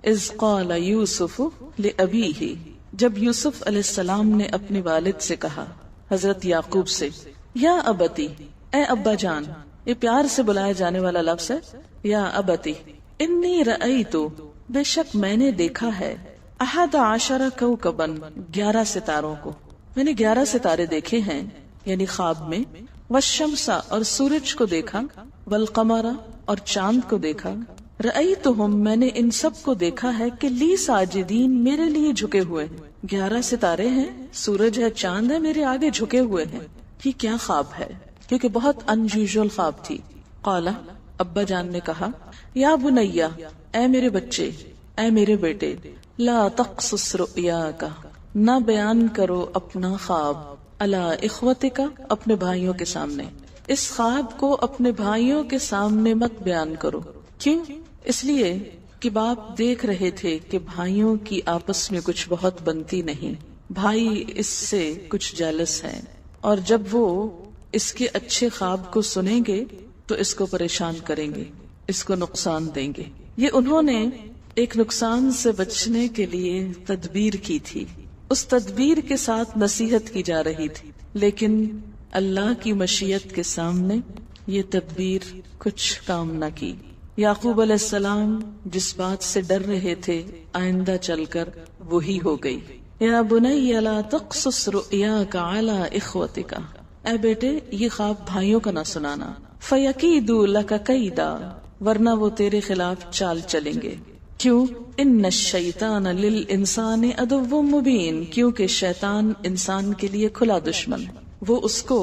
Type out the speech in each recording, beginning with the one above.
اذ قال یوسف لأبیہ، جب یوسف علیہ السلام نے اپنے والد سے کہا، حضرت یعقوب سے، یا ابتی، اے ابا جان، یہ پیار سے بلایا جانے والا لفظ ہے، یا ابتی، انی رأیت، بے شک میں نے دیکھا ہے، 11 کوكبا، 11 ستاروں کو، میں نے 11 ستارے دیکھے ہیں، یعنی خواب میں، والشمس، اور سورج کو دیکھا، والقمر، اور چاند کو دیکھا، رأیتہم، میں نے ان سب کو دیکھا ہے کہ لی ساجدین، میرے لیے جھکے ہوئے ہیں، 11 ستارے ہیں، سورج ہے، چاند ہے، میرے آگے جھکے ہوئے ہیں، یہ کیا خواب ہے؟ کیونکہ بہت انیوژل خواب تھی۔ قالا، ابا جان نے کہا، یا بنیا، اے میرے بچے، اے میرے بیٹے، لا تقصص رؤیاک، نہ بیان کرو اپنا خواب، علی اخوتک، اپنے بھائیوں کے سامنے، اس خواب کو اپنے بھائیوں کے سامنے مت بیان کرو۔ کیوں؟ اس لیے کہ باپ دیکھ رہے تھے کہ بھائیوں کی آپس میں کچھ بہت بنتی نہیں، بھائی اس سے کچھ جیلس ہیں، اور جب وہ اس کے اچھے خواب کو سنیں گے تو اس کو پریشان کریں گے، اس کو نقصان دیں گے۔ یہ انہوں نے ایک نقصان سے بچنے کے لیے تدبیر کی تھی، اس تدبیر کے ساتھ نصیحت کی جا رہی تھی، لیکن اللہ کی مشیت کے سامنے یہ تدبیر کچھ کام نہ کی۔ یعقوب علیہ السلام جس بات سے ڈر رہے تھے آئندہ چل کر وہی ہو گئی۔ یا بنی لا تقصص رؤیاک علی اخوتک، اے بیٹے یہ خواب بھائیوں کا نہ سنانا، فیکیدوا لک کیدا، ورنہ وہ تیرے خلاف چال چلیں گے۔ کیوں؟ ان الشیطان للانسان عدو مبین، کیونکہ شیطان انسان کے لیے کھلا دشمن ہے، وہ اس کو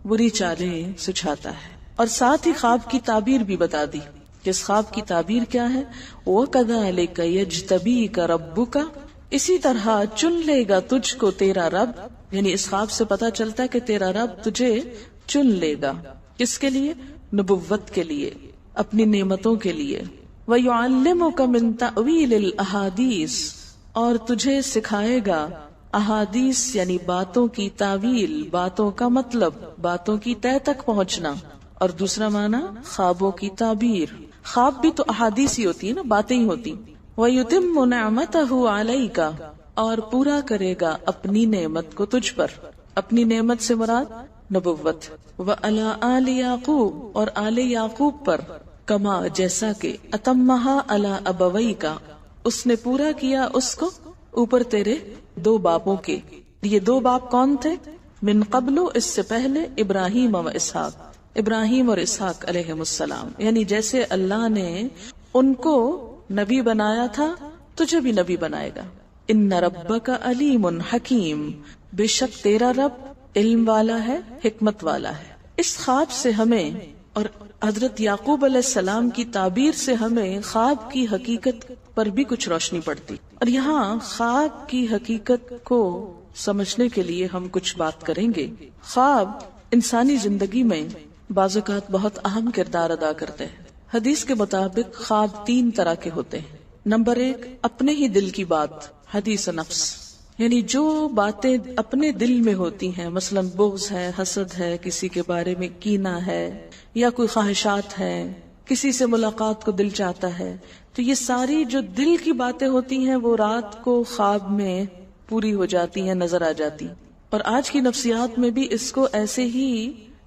بری چالیں سجھاتا ہے۔ اور ساتھ ہی خواب کی تعبیر بھی بتا دی کہ اس خواب کی تعبیر کیا ہے، وَكَذَلِكَ يَجْتَبِيكَ رَبُّكَ، اسی طرح چن لے گا تجھ کو تیرا رب، یعنی اس خواب سے پتا چلتا ہے کہ تیرا رب تجھے چن لے گا، کس کے لیے؟ نبوت کے لیے، اپنی نعمتوں کے لیے۔ وَيُعَلِّمُكَ مِن تَأْوِيلِ الْأَحَادِيثِ، اور تجھے سکھائے گا احادیث یعنی باتوں کی تعویل، باتوں کا مطلب، باتوں کی تہ تک پہنچنا، اور دوسرا معنی خوابوں کی تعبیر۔ خواب بھی تو احادیث ہی ہوتی ہے نا، باتیں ہی ہوتی۔ وَيُتِمُّ نِعْمَتَهُ عَلَيْكَ، اور پورا کرے گا اپنی نعمت کو تجھ پر، اپنی نعمت سے مراد نبوت۔ وَعَلَىٰ آلِ یعقوب، اور آل یعقوب پر، کما جیسا کہ، أَتَمَّهَا عَلَىٰ أَبَوَيْكَ، اس نے پورا کیا اس کو اوپر تیرے 2 باپوں کے۔ یہ 2 باپ کون تھے؟ من قبل، اس سے پہلے، ابراہیم و اسحاق، ابراہیم اور اسحاق علیہ السلام، یعنی جیسے اللہ نے ان کو نبی بنایا تھا تجھے بھی نبی بنائے گا۔ ان ربک علیم حکیم، بے شک تیرا رب علم والا ہے، حکمت والا ہے۔ اس خواب سے ہمیں، اور حضرت یعقوب علیہ السلام کی تعبیر سے ہمیں خواب کی حقیقت پر بھی کچھ روشنی پڑتی۔ اور یہاں خواب کی حقیقت کو سمجھنے کے لیے ہم کچھ بات کریں گے۔ خواب انسانی زندگی میں بعض اوقات بہت اہم کردار ادا کرتے ہیں۔ حدیث کے مطابق خواب 3 طرح کے ہوتے ہیں۔ نمبر 1، اپنے ہی دل کی بات، حدیث نفس، یعنی جو باتیں اپنے دل میں ہوتی ہیں، مثلا بغض ہے، حسد ہے، کسی کے بارے میں کینہ ہے، یا کوئی خواہشات ہیں، کسی سے ملاقات کو دل چاہتا ہے، تو یہ ساری جو دل کی باتیں ہوتی ہیں وہ رات کو خواب میں پوری ہو جاتی ہیں، نظر آ جاتی۔ اور آج کی نفسیات میں بھی اس کو ایسے ہی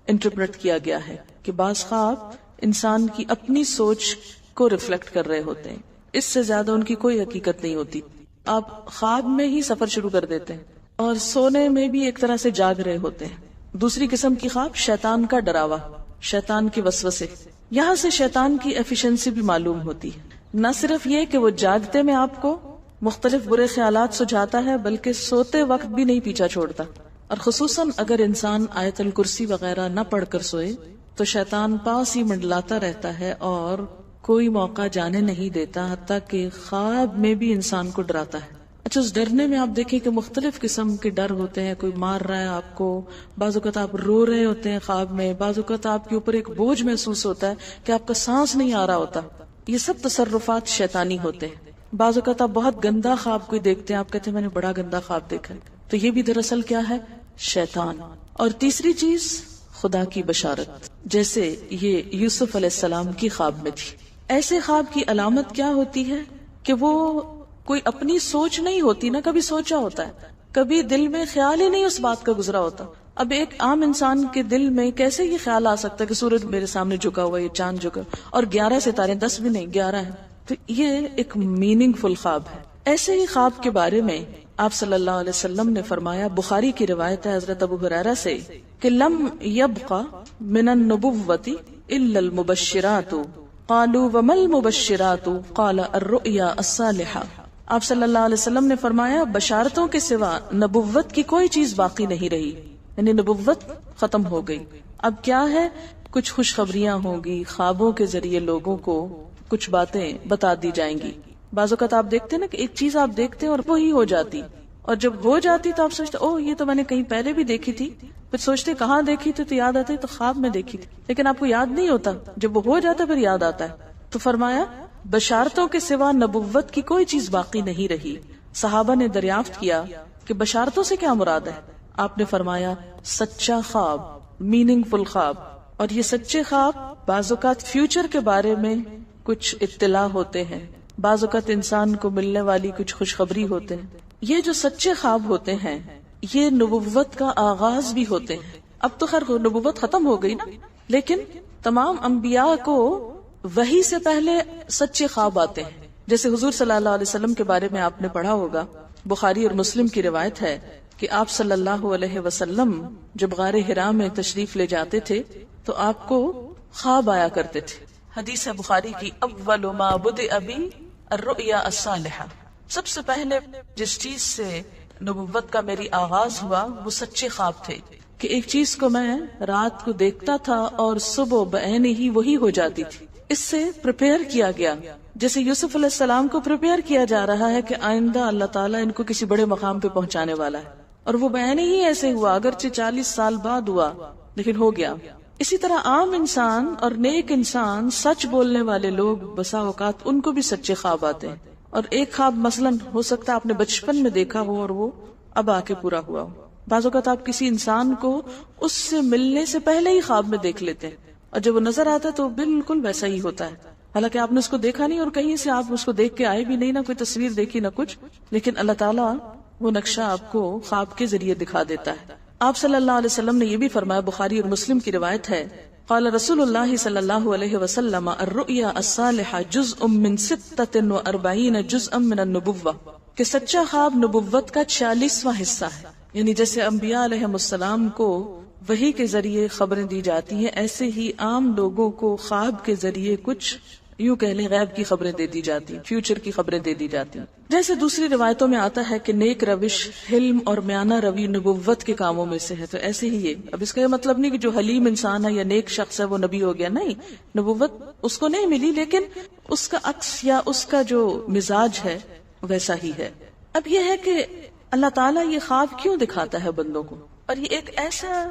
انٹرپریٹ کیا گیا ہے کہ بعض خواب انسان کی اپنی سوچ کو ریفلیکٹ کر رہے ہوتے ہیں، اس سے زیادہ ان کی کوئی حقیقت نہیں ہوتی۔ آپ خواب میں ہی سفر شروع کر دیتے ہیں اور سونے میں بھی ایک طرح سے جاگ رہے ہوتے ہیں۔ دوسری قسم کی خواب شیطان کا ڈراوا، شیطان کے وسوسے، یہاں سے شیطان کی ایفیشنسی بھی معلوم ہوتی ہے۔ نہ صرف یہ کہ وہ جاگتے میں آپ کو مختلف برے خیالات سجھاتا ہے، بلکہ سوتے وقت بھی نہیں پیچھا چھوڑتا۔ اور خصوصاً اگر انسان آیت الکرسی وغیرہ نہ پڑھ کر سوئے تو شیطان پاس ہی منڈلاتا رہتا ہے اور کوئی موقع جانے نہیں دیتا، حتیٰ کہ خواب میں بھی انسان کو ڈراتا ہے۔ اچھا، اس ڈرنے میں آپ دیکھیں کہ مختلف قسم کے ڈر ہوتے ہیں، کوئی مار رہا ہے آپ کو، بعض اوقات آپ رو رہے ہوتے ہیں خواب میں، بعض اوقات آپ کے اوپر ایک بوجھ محسوس ہوتا ہے کہ آپ کا سانس نہیں آ رہا ہوتا۔ یہ سب تصرفات شیطانی ہوتے ہیں۔ بعض اوقات آپ بہت گندا خواب کوئی دیکھتے ہیں، آپ کہتے ہیں میں نے بڑا گندا خواب دیکھا ہے، تو یہ بھی دراصل کیا ہے؟ شیطان۔ اور تیسری چیز خدا کی بشارت، جیسے یہ یوسف علیہ السلام کی خواب میں تھی۔ ایسے خواب کی علامت کیا ہوتی ہے کہ وہ کوئی اپنی سوچ نہیں ہوتی نا، کبھی سوچا ہوتا ہے، کبھی دل میں خیال ہی نہیں اس بات کا گزرا ہوتا. اب ایک عام انسان کے دل میں کیسے یہ خیال آ سکتا ہے کہ سورج میرے سامنے جھکا ہوا ہے، یہ چاند جھکا، اور 11 ستارے، 10 بھی نہیں 11 ہیں. تو یہ ایک میننگ فل خواب ہے. ایسے ہی خواب کے بارے میں آپ صلی اللہ علیہ وسلم نے فرمایا، بخاری کی روایت ہے حضرت ابو ہریرہ سے، کہ لم یبق من النبوۃ الا المبشرات. قالوا وما المبشرات؟ قال الرؤیا الصالحہ. آپ صلی اللہ علیہ وسلم نے فرمایا، بشارتوں کے سوا نبوت کی کوئی چیز باقی نہیں رہی، یعنی نبوت ختم ہو گئی. اب کیا ہے؟ کچھ خوشخبریاں ہوں گی، خوابوں کے ذریعے لوگوں کو کچھ باتیں بتا دی جائیں گی. بعض اوقات آپ دیکھتے ہیں نا کہ ایک چیز آپ دیکھتے ہیں اور وہی ہو جاتی، اور جب ہو جاتی تو آپ سوچتے اوہ یہ تو میں نے کہیں پہلے بھی دیکھی تھی، پھر سوچتے کہاں دیکھی تھی تو یاد آتا ہے تو خواب میں دیکھی تھی، لیکن آپ کو یاد نہیں ہوتا، جب وہ ہو جاتا پھر یاد آتا ہے. تو فرمایا بشارتوں کے سوا نبوت کی کوئی چیز باقی نہیں رہی. صحابہ نے دریافت کیا کہ بشارتوں سے کیا مراد ہے؟ آپ نے فرمایا سچا خواب، میننگ فل خواب. اور یہ سچے خواب بعض اوقات فیوچر کے بارے میں کچھ اطلاع ہوتے ہیں، بعض اوقات انسان کو ملنے والی کچھ خوشخبری ہوتے ہیں. یہ جو سچے خواب ہوتے ہیں یہ نبوت کا آغاز بھی ہوتے ہیں. اب تو خیر نبوت ختم ہو گئی نا، لیکن تمام انبیاء کو وحی سے پہلے سچے خواب آتے ہیں. جیسے حضور صلی اللہ علیہ وسلم کے بارے میں آپ نے پڑھا ہوگا، بخاری اور مسلم کی روایت ہے کہ آپ صلی اللہ علیہ وسلم جب غار حرا میں تشریف لے جاتے تھے تو آپ کو خواب آیا کرتے تھے. حدیث ہے بخاری کی، اول ما بدأ بی الرؤیا الصالحہ. سب سے پہلے جس چیز سے نبوت کا میری آغاز ہوا وہ سچے خواب تھے، کہ ایک چیز کو میں رات کو دیکھتا تھا اور صبح بعین ہی وہی ہو جاتی تھی. اس سے پریپیئر کیا گیا، جیسے یوسف علیہ السلام کو پریپیئر کیا جا رہا ہے کہ آئندہ اللہ تعالیٰ ان کو کسی بڑے مقام پہ پہنچانے والا ہے، اور وہ بعین ہی ایسے ہوا، اگرچہ 40 سال بعد ہوا لیکن ہو گیا. اسی طرح عام انسان اور نیک انسان، سچ بولنے والے لوگ بسا اوقات ان کو بھی سچے خواب آتے ہیں. اور ایک خواب مثلاً ہو سکتا ہے آپ نے بچپن میں دیکھا ہو اور وہ اب آ کے پورا ہوا ہو. بعض اوقات آپ کسی انسان کو اس سے ملنے سے پہلے ہی خواب میں دیکھ لیتے ہیں، اور جب وہ نظر آتا ہے تو بالکل ویسا ہی ہوتا ہے، حالانکہ آپ نے اس کو دیکھا نہیں اور کہیں سے آپ اس کو دیکھ کے آئے بھی نہیں، نہ کوئی تصویر دیکھی نہ کچھ، لیکن اللہ تعالیٰ وہ نقشہ آپ کو خواب کے ذریعے دکھا دیتا ہے. آپ صلی اللہ علیہ وسلم نے یہ بھی فرمایا، بخاری اور مسلم کی روایت ہے، قال رسول اللہ صلی اللہ علیہ وسلم الرؤیا الصالحہ جزء من 46 جزءا من النبوہ، کہ سچا خواب نبوت کا 46واں حصہ ہے. یعنی جیسے انبیاء علیہ السلام کو وحی کے ذریعے خبریں دی جاتی ہیں، ایسے ہی عام لوگوں کو خواب کے ذریعے کچھ یوں کہہ لیں غیب کی خبریں دے دی جاتی، فیوچر کی خبریں دے دی جاتی. جیسے دوسری روایتوں میں آتا ہے کہ نیک روش، حلم اور میانہ روی نبوت کے کاموں میں سے ہے، تو ایسے ہی یہ. اب اس کا یہ مطلب نہیں کہ جو حلیم انسان ہے یا نیک شخص ہے وہ نبی ہو گیا، نہیں، نبوت اس کو نہیں ملی، لیکن اس کا عکس یا اس کا جو مزاج ہے ویسا ہی ہے. اب یہ ہے کہ اللہ تعالیٰ یہ خواب کیوں دکھاتا ہے بندوں کو، اور یہ ایک ایسا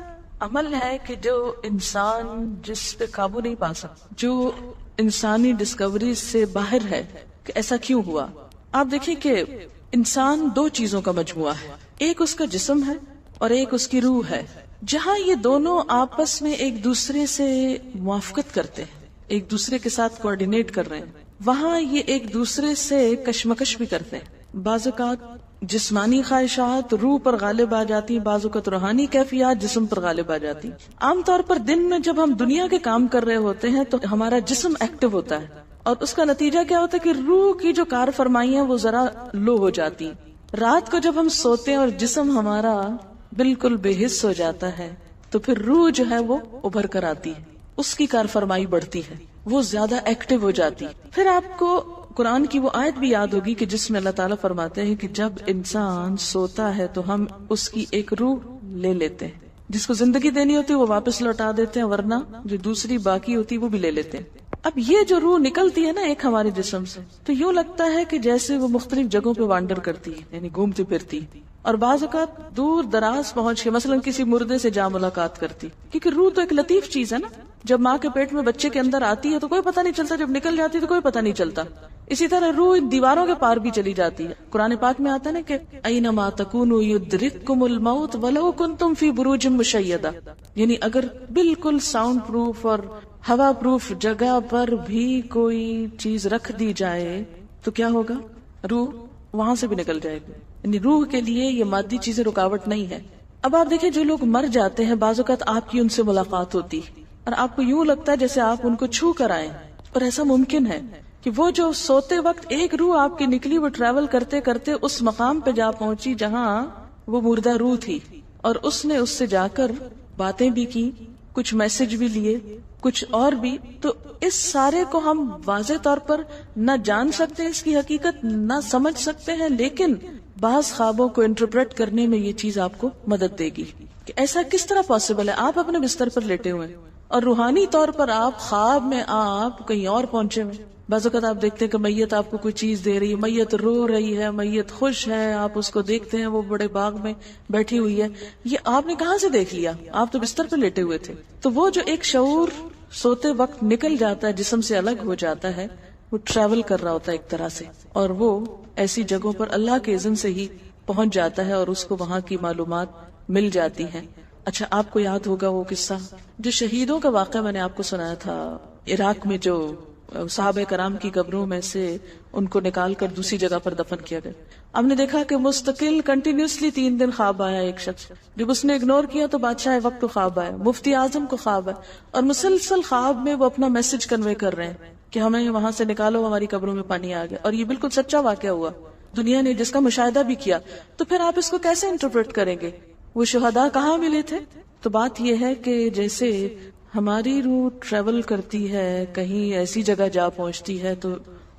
عمل ہے کہ جو انسان جس پہ قابو نہیں پا سکتا، جو انسانی ڈسکوری سے باہر ہے کہ ایسا کیوں ہوا. آپ دیکھیں کہ انسان دو چیزوں کا مجموعہ ہے، ایک اس کا جسم ہے اور ایک اس کی روح ہے. جہاں یہ دونوں آپس میں ایک دوسرے سے موافقت کرتے ہیں، ایک دوسرے کے ساتھ کوآرڈینیٹ کر رہے ہیں، وہاں یہ ایک دوسرے سے کشمکش بھی کرتے ہیں. بعض اوقات جسمانی خواہشات روح پر غالب آ جاتی، بعض اوقات روحانی کیفیات جسم پر غالب آ جاتی. عام طور پر دن میں جب ہم دنیا کے کام کر رہے ہوتے ہیں تو ہمارا جسم ایکٹیو ہوتا ہے، اور اس کا نتیجہ کیا ہوتا ہے کہ روح کی جو کار فرمائی ہے وہ ذرا لو ہو جاتی. رات کو جب ہم سوتے ہیں اور جسم ہمارا بالکل بے حس ہو جاتا ہے تو پھر روح جو ہے وہ ابھر کر آتی ہے، اس کی کار فرمائی بڑھتی ہے، وہ زیادہ ایکٹیو ہو جاتی. پھر آپ کو قرآن کی وہ آیت بھی یاد ہوگی کہ جس میں اللہ تعالیٰ فرماتے ہیں کہ جب انسان سوتا ہے تو ہم اس کی ایک روح لے لیتے ہیں، جس کو زندگی دینی ہوتی ہے وہ واپس لوٹا دیتے ہیں، ورنہ جو دوسری باقی ہوتی ہے وہ بھی لے لیتے ہیں. اب یہ جو روح نکلتی ہے نا ایک ہمارے جسم سے، تو یوں لگتا ہے کہ جیسے وہ مختلف جگہوں پہ وانڈر کرتی ہے، یعنی گھومتی پھرتی، اور بعض اوقات دور دراز پہنچ کے مثلا کسی مردے سے جا ملاقات کرتی، کیونکہ روح تو ایک لطیف چیز ہے نا. جب ماں کے پیٹ میں بچے کے اندر آتی ہے تو کوئی پتہ نہیں چلتا، جب نکل جاتی تو کوئی پتہ نہیں چلتا. اسی طرح روح دیواروں کے پار بھی چلی جاتی ہے. قرآن پاک میں آتا ہے نا کہ اینما تکونوا یدرککم الموت ولو کنتم فی بروج مشیدہ، یعنی اگر بالکل ساؤنڈ پروف اور ہوا پروف جگہ پر بھی کوئی چیز رکھ دی جائے تو کیا ہوگا؟ روح وہاں سے بھی نکل جائے گی. یعنی روح کے لیے یہ مادی چیزیں رکاوٹ نہیں ہے. اب آپ دیکھیں جو لوگ مر جاتے ہیں بعض اوقات آپ کی ان سے ملاقات ہوتی اور آپ کو یوں لگتا ہے جیسے آپ ان کو چھو کر آئے. اور ایسا ممکن ہے کہ وہ جو سوتے وقت ایک روح آپ کی نکلی وہ ٹریول کرتے کرتے اس مقام پہ جا پہنچی جہاں وہ مردہ روح تھی, اور اس نے اس سے جا کر باتیں بھی کی, کچھ میسج بھی لیے, کچھ اور بھی. تو اس سارے کو ہم واضح طور پر نہ جان سکتے, اس کی حقیقت نہ سمجھ سکتے ہیں, لیکن بعض خوابوں کو انٹرپریٹ کرنے میں یہ چیز آپ کو مدد دے گی کہ ایسا کس طرح پاسبل ہے. آپ اپنے بستر پر لیٹے ہوئے اور روحانی طور پر آپ خواب میں آپ کہیں اور پہنچے ہوئے. بعض اوقات آپ دیکھتے ہیں کہ میت آپ کو کوئی چیز دے رہی ہے, میت رو رہی ہے, میت خوش ہے, آپ اس کو دیکھتے ہیں وہ بڑے باغ میں بیٹھی ہوئی ہے. یہ آپ نے کہاں سے دیکھ لیا؟ آپ تو بستر پہ لیٹے ہوئے تھے. تو وہ جو ایک شعور سوتے وقت نکل جاتا ہے, جسم سے الگ ہو جاتا ہے, وہ ٹریول کر رہا ہوتا ہے ایک طرح سے, اور وہ ایسی جگہوں پر اللہ کے اذن سے ہی پہنچ جاتا ہے اور اس کو وہاں کی معلومات مل جاتی ہیں. اچھا, آپ کو یاد ہوگا وہ قصہ جو شہیدوں کا واقعہ میں نے آپ کو سنایا تھا, عراق میں جو صحابہ کرام کی قبروں میں سے ان کو نکال کر دوسری جگہ پر دفن کیا گیا. ہم نے دیکھا کہ مستقل کنٹینیوسلی 3 دن خواب آیا ایک شخص, جب اس نے اگنور کیا تو بادشاہ وقت کو خواب آیا, مفتی اعظم کو خواب آیا, اور مسلسل خواب میں وہ اپنا میسج کنوے کر رہے ہیں کہ ہمیں وہاں سے نکالو, ہماری قبروں میں پانی آ گیا. اور یہ بالکل سچا واقعہ ہوا, دنیا نے جس کا مشاہدہ بھی کیا. تو پھر آپ اس کو کیسے انٹرپریٹ کریں گے؟ وہ شہداء کہاں ملے تھے؟ تو بات یہ ہے کہ جیسے ہماری روح ٹریول کرتی ہے, کہیں ایسی جگہ جا پہنچتی ہے, تو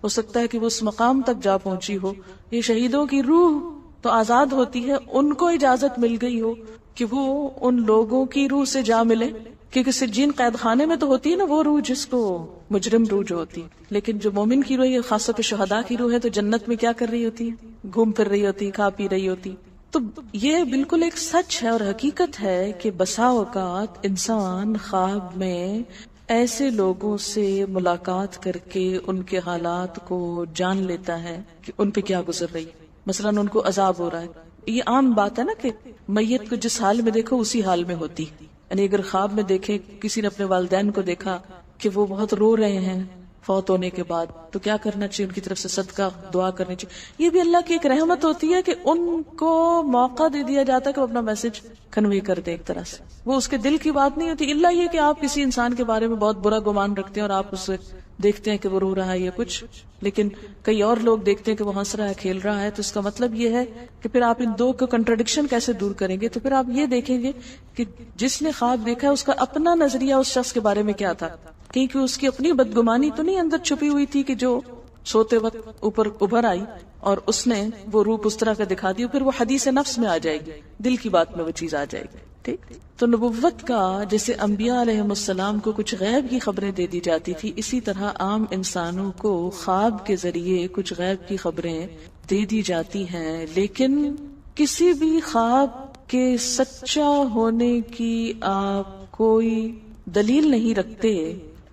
ہو سکتا ہے کہ وہ اس مقام تک جا پہنچی ہو. یہ شہیدوں کی روح تو آزاد ہوتی ہے, ان کو اجازت مل گئی ہو کہ وہ ان لوگوں کی روح سے جا ملے, کیونکہ سجین قید خانے میں تو ہوتی ہے نا وہ روح جس کو مجرم روح جو ہوتی, لیکن جو مومن کی روح ہے, خاص طور پہ شہداء کی روح ہے, تو جنت میں کیا کر رہی ہوتی ہے؟ گھوم پھر رہی ہوتی, کھا پی رہی ہوتی. تو یہ بالکل ایک سچ ہے اور حقیقت ہے کہ بسا اوقات انسان خواب میں ایسے لوگوں سے ملاقات کر کے ان کے حالات کو جان لیتا ہے کہ ان پہ کیا گزر رہی. مثلا ان کو عذاب ہو رہا ہے. یہ عام بات ہے نا کہ میت کو جس حال میں دیکھو اسی حال میں ہوتی. یعنی اگر خواب میں دیکھے کسی نے اپنے والدین کو دیکھا کہ وہ بہت رو رہے ہیں فوت ہونے کے بعد, تو کیا کرنا چاہیے؟ ان کی طرف سے صدقہ دعا کرنی چاہیے. یہ بھی اللہ کی ایک رحمت ہوتی ہے کہ ان کو موقع دے دیا جاتا ہے کہ وہ اپنا میسج کنوے کر دے ایک طرح سے. وہ اس کے دل کی بات نہیں ہوتی, اللہ یہ کہ آپ کسی انسان کے بارے میں بہت برا گمان رکھتے ہیں اور آپ اسے دیکھتے ہیں کہ وہ رو رہا ہے یا کچھ, لیکن کئی اور لوگ دیکھتے ہیں کہ وہ ہنس رہا ہے, کھیل رہا ہے. تو اس کا مطلب یہ ہے کہ پھر آپ ان دو کو کنٹرڈکشن کیسے دور کریں گے؟ تو پھر آپ یہ دیکھیں گے کہ جس نے خواب دیکھا ہے اس کا اپنا نظریہ اس شخص کے بارے میں کیا تھا, کیونکہ اس کی اپنی بدگمانی تو نہیں اندر چھپی ہوئی تھی کہ جو سوتے وقت اوپر ابھر آئی اور اس نے وہ روپ اس طرح کا دکھا دی. پھر وہ حدیث نفس میں آ جائے گی, دل کی بات میں وہ چیز آ جائے گی. ٹھیک, تو نبوت کا جیسے انبیاء علیہ السلام کو کچھ غیب کی خبریں دے دی جاتی تھی, اسی طرح عام انسانوں کو خواب کے ذریعے کچھ غیب کی خبریں دے دی جاتی ہیں. لیکن کسی بھی خواب کے سچا ہونے کی آپ کوئی دلیل نہیں رکھتے.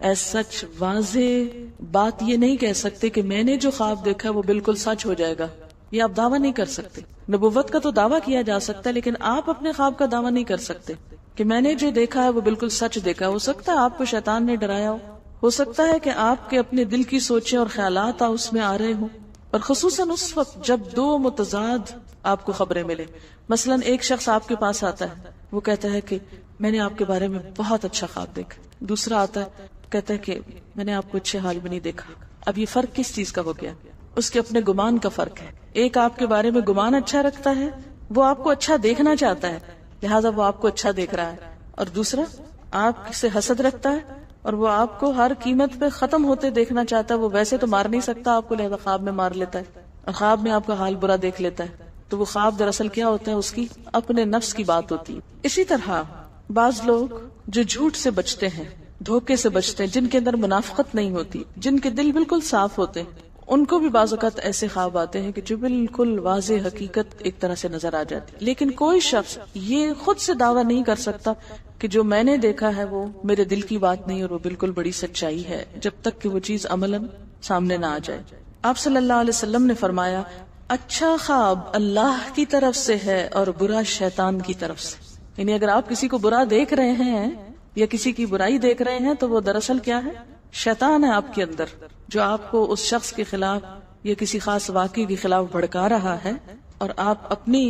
ایسا سچ واضح بات یہ نہیں کہہ سکتے کہ میں نے جو خواب دیکھا ہے وہ بالکل سچ ہو جائے گا, یہ آپ دعویٰ نہیں کر سکتے. نبوت کا تو دعویٰ کیا جا سکتا ہے, لیکن آپ اپنے خواب کا دعویٰ نہیں کر سکتے کہ میں نے جو دیکھا ہے وہ بالکل سچ دیکھا. ہو سکتا ہے آپ کو شیطان نے ڈرایا ہو سکتا ہے کہ آپ کے اپنے دل کی سوچیں اور خیالات اس میں آ رہے ہوں, اور خصوصاً اس وقت جب دو متضاد آپ کو خبریں ملے. مثلا ایک شخص آپ کے پاس آتا ہے, وہ کہتا ہے کہ میں نے آپ کے بارے میں بہت اچھا خواب دیکھا. دوسرا آتا ہے کہتا ہے کہ میں نے آپ کو اچھے حال میں نہیں دیکھا. اب یہ فرق کس چیز کا ہو گیا؟ اس کے اپنے گمان کا فرق ہے. ایک آپ کے بارے میں گمان اچھا رکھتا ہے, وہ آپ کو اچھا دیکھنا چاہتا ہے, لہٰذا وہ آپ کو اچھا دیکھ رہا ہے. اور دوسرا آپ سے حسد رکھتا ہے اور وہ آپ کو ہر قیمت پہ ختم ہوتے دیکھنا چاہتا ہے. وہ ویسے تو مار نہیں سکتا آپ کو, لہذا خواب میں مار لیتا ہے اور خواب میں آپ کا حال برا دیکھ لیتا ہے. تو وہ خواب دراصل کیا ہوتا ہے؟ اس کی اپنے نفس کی بات ہوتی ہے. اسی طرح بعض لوگ جو جھوٹ سے بچتے ہیں, دھوکے سے بچتے ہیں, جن کے اندر منافقت نہیں ہوتی, جن کے دل بالکل صاف ہوتے ہیں, ان کو بھی بعض اوقات ایسے خواب آتے ہیں کہ جو بالکل واضح حقیقت ایک طرح سے نظر آ جاتی. لیکن کوئی شخص یہ خود سے دعویٰ نہیں کر سکتا کہ جو میں نے دیکھا ہے وہ میرے دل کی بات نہیں اور وہ بالکل بڑی سچائی ہے, جب تک کہ وہ چیز عملاً سامنے نہ آ جائے. آپ صلی اللہ علیہ وسلم نے فرمایا, اچھا خواب اللہ کی طرف سے ہے اور برا شیطان کی طرف سے. یعنی اگر آپ کسی کو برا دیکھ رہے ہیں یا کسی کی برائی دیکھ رہے ہیں تو وہ دراصل کیا ہے؟ شیطان ہے آپ کے اندر, جو آپ کو اس شخص کے خلاف یا کسی خاص واقعے کے خلاف بھڑکا رہا ہے اور آپ اپنی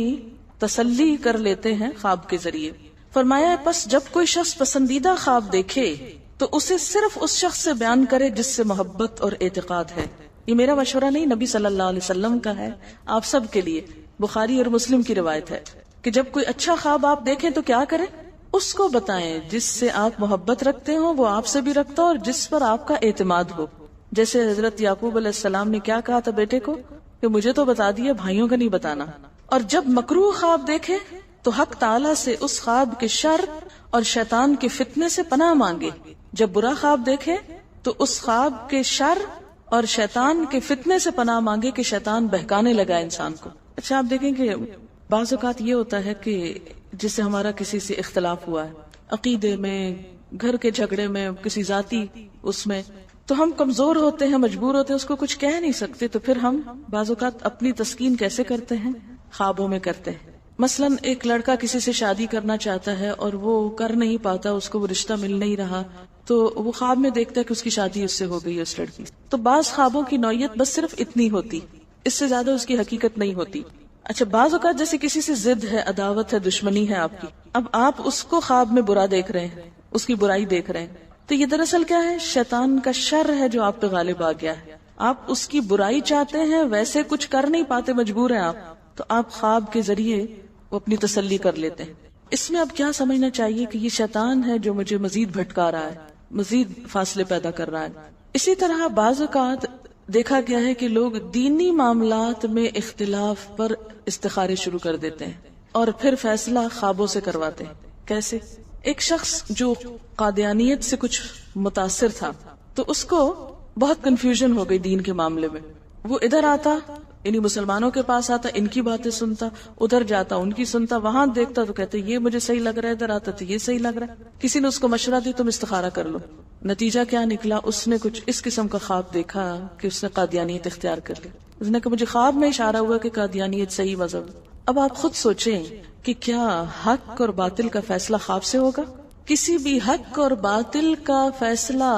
تسلی کر لیتے ہیں خواب کے ذریعے. فرمایا پس جب کوئی شخص پسندیدہ خواب دیکھے تو اسے صرف اس شخص سے بیان کرے جس سے محبت اور اعتقاد ہے. یہ میرا مشورہ نہیں، نبی صلی اللہ علیہ وسلم کا ہے آپ سب کے لیے. بخاری اور مسلم کی روایت ہے کہ جب کوئی اچھا خواب آپ دیکھیں تو کیا کریں؟ اس کو بتائیں جس سے آپ محبت رکھتے ہو، وہ آپ سے بھی رکھتا ہو اور جس پر آپ کا اعتماد ہو. جیسے حضرت یعقوب علیہ السلام نے کیا کہا تھا بیٹے کو کہ مجھے تو بتا دیا، بھائیوں کا نہیں بتانا. اور جب مکروہ خواب دیکھے تو حق تعالیٰ سے اس خواب کے شر اور شیطان کے فتنے سے پناہ مانگے. جب برا خواب دیکھے تو اس خواب کے شر اور شیطان کے فتنے سے پناہ مانگے کہ شیطان بہکانے لگا انسان کو. اچھا آپ دیکھیں کہ بعض اوقات یہ ہوتا ہے کہ جس سے ہمارا کسی سے اختلاف ہوا ہے، عقیدے میں، گھر کے جھگڑے میں، کسی ذاتی اس میں، تو ہم کمزور ہوتے ہیں، مجبور ہوتے ہیں، اس کو کچھ کہہ نہیں سکتے. تو پھر ہم بعض اوقات اپنی تسکین کیسے کرتے ہیں؟ خوابوں میں کرتے ہیں. مثلا ایک لڑکا کسی سے شادی کرنا چاہتا ہے اور وہ کر نہیں پاتا، اس کو وہ رشتہ مل نہیں رہا، تو وہ خواب میں دیکھتا ہے کہ اس کی شادی اس سے ہو گئی اس لڑکی. تو بعض خوابوں کی نوعیت بس صرف اتنی ہوتی، اس سے زیادہ اس کی حقیقت نہیں ہوتی. اچھا بعض اوقات جیسے کسی سے ضد ہے، عداوت ہے، دشمنی ہے آپ کی، اب آپ اس کو خواب میں برا دیکھ رہے ہیں، اس کی برائی دیکھ رہے ہیں، تو یہ دراصل کیا ہے؟ شیطان کا شر ہے جو آپ پہ غالب آ گیا ہے. آپ اس کی برائی چاہتے ہیں، ویسے کچھ کر نہیں پاتے، مجبور ہیں آپ، تو آپ خواب کے ذریعے وہ اپنی تسلی کر لیتے ہیں. اس میں اب کیا سمجھنا چاہیے کہ یہ شیطان ہے جو مجھے مزید بھٹکا رہا ہے، مزید فاصلے پیدا کر رہا ہے. اسی طرح بعض اوقات دیکھا گیا ہے کہ لوگ دینی معاملات میں اختلاف پر استخارے شروع کر دیتے ہیں اور پھر فیصلہ خوابوں سے کرواتے ہیں. کیسے؟ ایک شخص جو قادیانیت سے کچھ متاثر تھا تو اس کو بہت کنفیوژن ہو گئی دین کے معاملے میں. وہ ادھر آتا، یعنی مسلمانوں کے پاس آتا، ان کی باتیں سنتا، ادھر جاتا ان کی سنتا، وہاں دیکھتا تو کہتے یہ مجھے صحیح لگ رہا ہے، ادھر آتا تو یہ صحیح لگ رہا ہے. کسی نے اس کو مشورہ دی تم استخارہ کر لو. نتیجہ کیا نکلا؟ اس نے کچھ اس قسم کا خواب دیکھا کہ اس نے قادیانیت اختیار کر لی. اس نے کہا مجھے خواب میں اشارہ ہوا کہ قادیانیت صحیح مذہب. اب آپ خود سوچیں کہ کیا حق اور باطل کا فیصلہ خواب سے ہوگا؟ کسی بھی حق اور باطل کا فیصلہ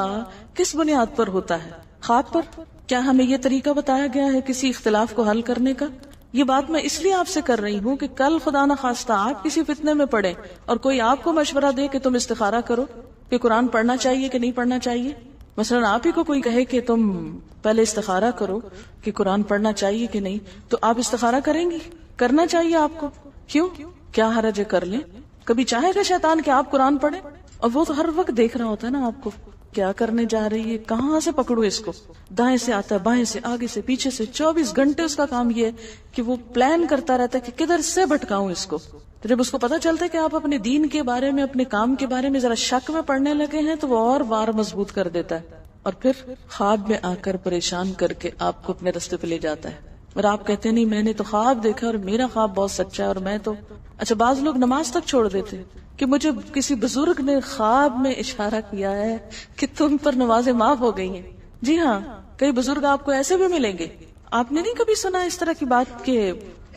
کس بنیاد پر ہوتا ہے؟ خواب پر. کیا ہمیں یہ طریقہ بتایا گیا ہے کسی اختلاف کو حل کرنے کا؟ یہ بات میں اس لیے آپ سے کر رہی ہوں کہ کل خدا نہ خواستہ آپ کسی فتنے میں پڑے اور کوئی آپ کو مشورہ دے کہ تم استخارہ کرو کہ قرآن پڑھنا چاہیے کہ نہیں پڑھنا چاہیے. مثلا آپ ہی کو کوئی کہے کہ تم پہلے استخارہ کرو کہ قرآن پڑھنا چاہیے کہ نہیں، تو آپ استخارہ کریں گی؟ کرنا چاہیے آپ کو. کیوں؟ کیا حرج ہے؟ کر لیں. کبھی چاہے گا شیطان کہ آپ قرآن پڑھیں؟ اور وہ تو ہر وقت دیکھ رہا ہوتا ہے نا آپ کو، کیا کرنے جا رہی ہے، کہاں سے پکڑو اس کو. دائیں سے آتا ہے، بائیں سے، آگے سے، پیچھے سے. 24 گھنٹے اس کا کام یہ ہے کہ وہ پلان کرتا رہتا ہے کہ کدھر سے بھٹکاؤں اس کو. تو جب اس کو پتا چلتا ہے کہ آپ اپنے دین کے بارے میں، اپنے کام کے بارے میں ذرا شک میں پڑنے لگے ہیں، تو وہ اور بار مضبوط کر دیتا ہے اور پھر خواب میں آ کر پریشان کر کے آپ کو اپنے راستے پہ لے جاتا ہے. اور آپ کہتے ہیں نہیں میں نے تو خواب دیکھا اور میرا خواب بہت سچا ہے اور میں تو. اچھا بعض لوگ نماز تک چھوڑ دیتے کہ مجھے کسی بزرگ نے خواب میں اشارہ کیا ہے کہ تم پر نمازیں معاف ہو گئی ہیں. جی ہاں، کئی بزرگ آپ کو ایسے بھی ملیں گے. آپ نے نہیں کبھی سنا اس طرح کی بات کہ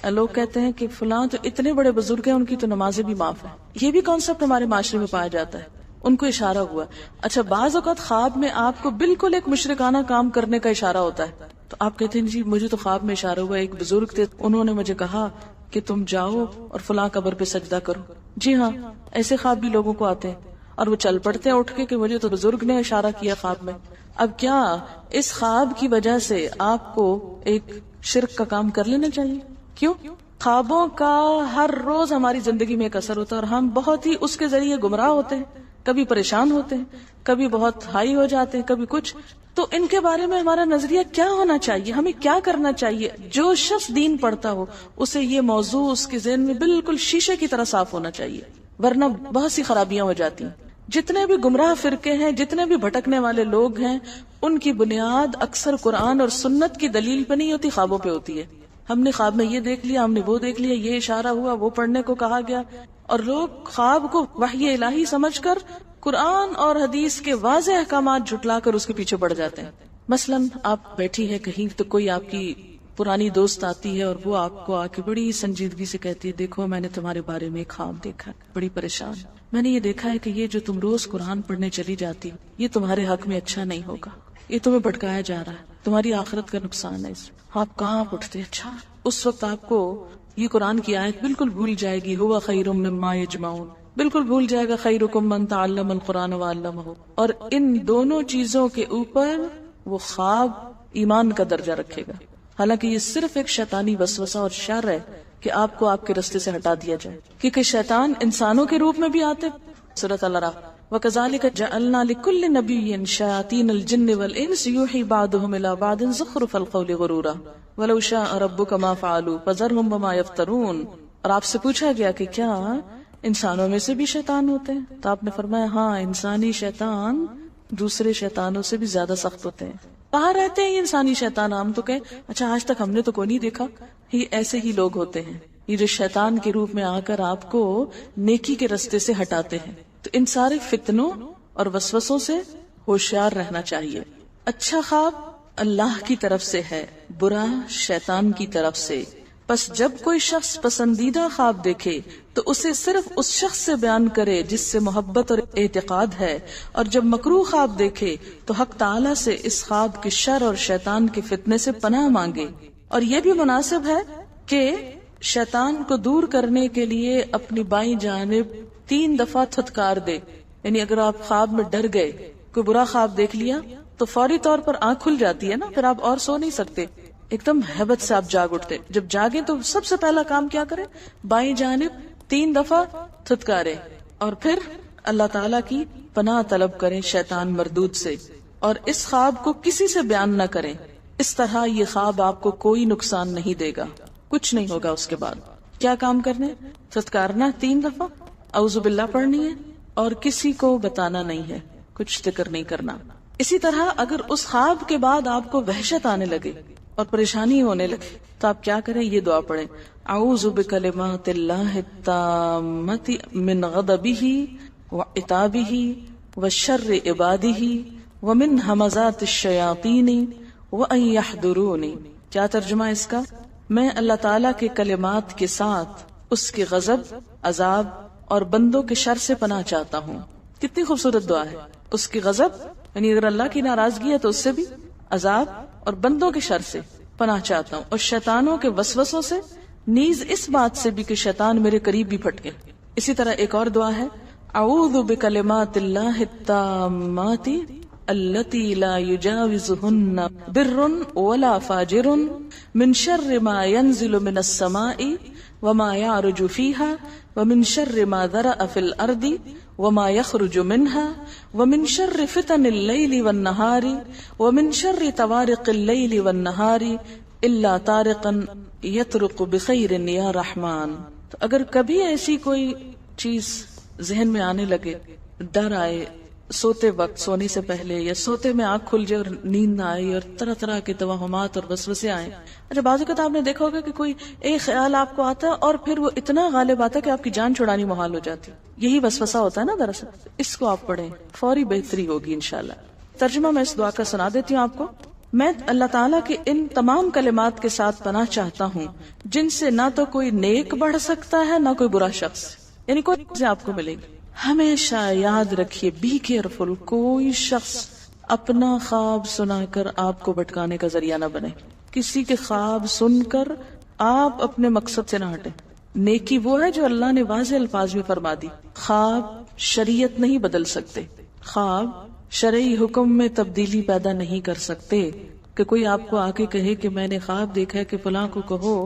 لوگ کہتے ہیں کہ فلاں تو اتنے بڑے بزرگ ہیں، ان کی تو نمازیں بھی معاف ہیں. یہ بھی کانسیپٹ ہمارے معاشرے میں پایا جاتا ہے. ان کو اشارہ ہوا. اچھا بعض اوقات خواب میں آپ کو بالکل ایک مشرکانہ کام کرنے کا اشارہ ہوتا ہے، تو آپ کہتے ہیں جی مجھے تو خواب میں اشارہ ہوا، ایک بزرگ تھے انہوں نے مجھے کہا کہ تم جاؤ اور فلاں قبر پہ سجدہ کرو. جی ہاں، ایسے خواب بھی لوگوں کو آتے ہیں اور وہ چل پڑتے ہیں اٹھ کے کہ مجھے تو بزرگ نے اشارہ کیا خواب میں. اب کیا اس خواب کی وجہ سے آپ کو ایک شرک کا کام کر لینا چاہیے؟ کیوں؟ خوابوں کا ہر روز ہماری زندگی میں ایک اثر ہوتا ہے اور ہم بہت ہی اس کے ذریعے گمراہ ہوتے ہیں، کبھی پریشان ہوتے ہیں، کبھی بہت ہائی ہو جاتے ہیں، کبھی کچھ. تو ان کے بارے میں ہمارا نظریہ کیا ہونا چاہیے؟ ہمیں کیا کرنا چاہیے؟ جو شخص دین پڑھتا ہو اسے یہ موضوع اس کے ذہن میں بالکل شیشے کی طرح صاف ہونا چاہیے، ورنہ بہت سی خرابیاں ہو جاتی ہیں. جتنے بھی گمراہ فرقے ہیں، جتنے بھی بھٹکنے والے لوگ ہیں، ان کی بنیاد اکثر قرآن اور سنت کی دلیل پہ نہیں ہوتی، خوابوں پہ ہوتی ہے. ہم نے خواب میں یہ دیکھ لیا، ہم نے وہ دیکھ لیا، یہ اشارہ ہوا، وہ پڑھنے کو کہا گیا، اور لوگ خواب کو وحی الہی سمجھ کر قرآن اور حدیث کے واضح احکامات جھٹلا کر اس کے پیچھے پڑ جاتے ہیں. مثلا آپ بیٹھی ہے کہیں تو کوئی آپ کی پرانی دوست آتی ہے اور وہ آپ کو آ کے بڑی سنجیدگی سے کہتی ہے دیکھو میں نے تمہارے بارے میں خواب دیکھا، بڑی پریشان، میں نے یہ دیکھا ہے کہ یہ جو تم روز قرآن پڑھنے چلی جاتی یہ تمہارے حق میں اچھا نہیں ہوگا. یہ تمہیں بھٹکایا جا رہا ہے، تمہاری آخرت کا نقصان ہے اس میں۔ آپ کہاں اٹھتے؟ اچھا اس وقت آپ کو یہ قرآن کی آیت بالکل بھول جائے گی، ہوا خیر مما یجمعون، بالکل بھول جائے گا خیرکم من تعلم القرآن وعلمہ، اور ان دونوں چیزوں کے اوپر وہ خواب ایمان کا درجہ رکھے گا۔ حالانکہ یہ صرف ایک شیطانی وسوسہ اور شر ہے کہ آپ کو آپ کے رستے سے ہٹا دیا جائے، کیونکہ شیطان انسانوں کے روپ میں بھی آتے۔ سورۃ الرعد وَكَذَلِكَ جَعَلْنَا لِكُلِّ نَبِيٍّ شَيَاطِينَ الْجِنِّ وَالْإِنسِ يُوحِي بَعْضُهُمْ إِلَى بَعْضٍ زُخْرُفَ الْقَوْلِ غُرُورًا وَلَوْ شَاءَ رَبُّكَ مَا فَعَلُوا فَذَرْهُمْ وَمَا يَفْتَرُونَ۔ اور آپ سے پوچھا گیا کہ کیا انسانوں میں سے بھی شیطان ہوتے ہیں؟ تو آپ نے فرمایا ہاں، انسانی شیطان دوسرے شیطانوں سے بھی زیادہ سخت ہوتے ہیں۔ کہاں رہتے ہیں یہ انسانی شیطان؟ ہم تو کہیں اچھا آج تک ہم نے تو کوئی نہیں دیکھا، ایسے ہی لوگ ہوتے ہیں یہ جو شیطان کے روپ میں آ کر آپ کو نیکی کے رستے سے ہٹاتے ہیں۔ تو ان سارے فتنوں اور وسوسوں سے ہوشیار رہنا چاہیے۔ اچھا خواب اللہ کی طرف سے ہے، برا شیطان کی طرف سے۔ پس جب کوئی شخص پسندیدہ خواب دیکھے تو اسے صرف اس شخص سے بیان کرے جس سے محبت اور اعتقاد ہے، اور جب مکروہ خواب دیکھے تو حق تعالی سے اس خواب کے شر اور شیطان کے فتنے سے پناہ مانگے۔ اور یہ بھی مناسب ہے کہ شیطان کو دور کرنے کے لیے اپنی بائیں جانب 3 دفعہ تھتکار دے۔ یعنی اگر آپ خواب میں ڈر گئے، کوئی برا خواب دیکھ لیا تو فوری طور پر آنکھ کھل جاتی ہے نا، پھر آپ اور سو نہیں سکتے، ایک دم ہیبت سے آپ جاگ اٹھتے۔ جب جاگیں تو سب سے پہلا کام کیا کریں؟ بائیں جانب 3 دفعہ تھتکارے، اور پھر اللہ تعالیٰ کی پناہ طلب کریں شیطان مردود سے، اور اس خواب کو کسی سے بیان نہ کریں۔ اس طرح یہ خواب آپ کو کوئی نقصان نہیں دے گا، کچھ نہیں ہوگا۔ اس کے بعد کیا کام کرنے؟ تھتکارنا 3 دفعہ، اعوذ باللہ پڑھنی ہے، اور کسی کو بتانا نہیں ہے، کچھ ذکر نہیں کرنا۔ اسی طرح اگر اس خواب کے بعد آپ کو وحشت آنے لگے اور پریشانی ہونے لگے تو آپ کیا کریں؟ یہ دعا پڑھیں، اعوذ بکلمات اللہ التامۃ من غضبہ وعتابہ وشر عبادہ ومن ہمزات الشیاطین وان یحضرون۔ کیا ترجمہ اس کا؟ میں اللہ تعالیٰ کے کلمات کے ساتھ اس کے غضب، عذاب اور بندوں کے شر سے پناہ چاہتا ہوں۔ کتنی خوبصورت دعا ہے۔ اس کی غضب یعنی اگر اللہ کی ناراضگی ہے تو اس سے بھی، عذاب اور بندوں کے شر سے پناہ چاہتا ہوں، اور شیطانوں کے وسوسوں سے، نیز اس بات سے بھی کہ شیطان میرے قریب بھی پھٹکے۔ اسی طرح ایک اور دعا ہے، اعوذ بکلمات اللہ التامات التی لا یجاوزہن بر ولا فاجر من شر ما ينزل من السماء وما يعرج فيها ومن شر ما ذرأ في الأرض وما يخرج منها ومن شر فتن الليل والنهار ومن شر طوارق الليل والنهار إلا طارقا يطرق بخير يا رحمن۔ تو اگر کبھی ایسی کوئی چیز ذہن میں آنے لگے، ڈر آئے سوتے وقت، سونے سے پہلے، یا سوتے میں آنکھ کھل جائے اور نیند نہ آئی اور طرح طرح کے توہمات اور وسوسے آئیں۔ اچھا بعض اوقات آپ نے دیکھا ہوگا کہ کوئی ایک خیال آپ کو آتا ہے اور پھر وہ اتنا غالب آتا ہے کہ آپ کی جان چھڑانی محال ہو جاتی، یہی وسوسہ ہوتا ہے نا دراصل۔ اس کو آپ پڑھیں، فوری بہتری ہوگی انشاءاللہ۔ ترجمہ میں اس دعا کا سنا دیتی ہوں آپ کو۔ میں اللہ تعالیٰ کے ان تمام کلمات کے ساتھ پناہ چاہتا ہوں جن سے نہ تو کوئی نیک بڑھ سکتا ہے نہ کوئی برا شخص، یعنی کوئی چیز آپ کو ملے گی۔ ہمیشہ یاد رکھیے، بی کیئرفل، کوئی شخص اپنا خواب سنا کر آپ کو بھٹکانے کا ذریعہ نہ بنے۔ کسی کے خواب سن کر آپ اپنے مقصد سے نہ ہٹیں۔ نیکی وہ ہے جو اللہ نے واضح الفاظ میں فرما دی۔ خواب شریعت نہیں بدل سکتے، خواب شرعی حکم میں تبدیلی پیدا نہیں کر سکتے کہ کوئی آپ کو آ کے کہے کہ میں نے خواب دیکھا ہے کہ فلاں کو کہو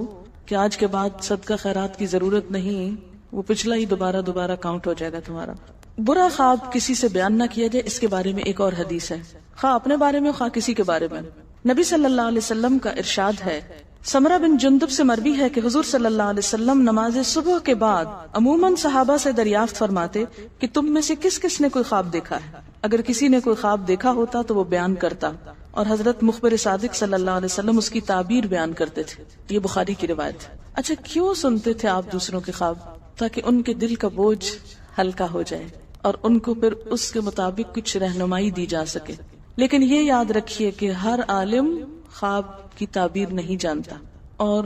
کہ آج کے بعد صدقہ خیرات کی ضرورت نہیں، وہ پچھلا ہی دوبارہ کاؤنٹ ہو جائے گا تمہارا۔ برا خواب کسی سے بیان نہ کیا جائے، اس کے بارے میں ایک اور حدیث ہے، خواہ اپنے بارے میں خواہ کسی کے بارے میں۔ نبی صلی اللہ علیہ وسلم کا ارشاد ہے، سمرہ بن جندب سے مروی ہے کہ حضور صلی اللہ علیہ وسلم نماز صبح کے بعد عموماً صحابہ سے دریافت فرماتے کہ تم میں سے کس کس نے کوئی خواب دیکھا ہے۔ اگر کسی نے کوئی خواب دیکھا ہوتا تو وہ بیان کرتا، اور حضرت مخبر صادق صلی اللہ علیہ وسلم اس کی تعبیر بیان کرتے تھے۔ یہ بخاری کی روایت ہے۔ اچھا کیوں سنتے تھے آپ دوسروں کے خواب؟ تاکہ ان کے دل کا بوجھ ہلکا ہو جائے اور ان کو پھر اس کے مطابق کچھ رہنمائی دی جا سکے۔ لیکن یہ یاد رکھیے کہ ہر عالم خواب کی تعبیر نہیں جانتا، اور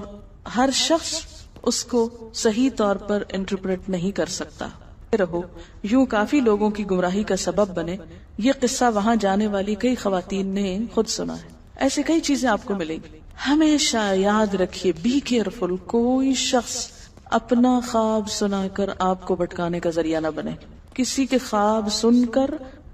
ہر شخص اس کو صحیح طور پر انٹرپریٹ نہیں کر سکتا۔ رہو، یوں کافی لوگوں کی گمراہی کا سبب بنے۔ یہ قصہ وہاں جانے والی کئی خواتین نے خود سنا ہے۔ ایسے کئی چیزیں آپ کو ملیں گی۔ ہمیشہ یاد رکھیے، بی کیئرفل، کوئی شخص اپنا خواب سنا کر آپ کو بھٹکانے کا ذریعہ نہ بنے۔ کسی کے خواب سن کر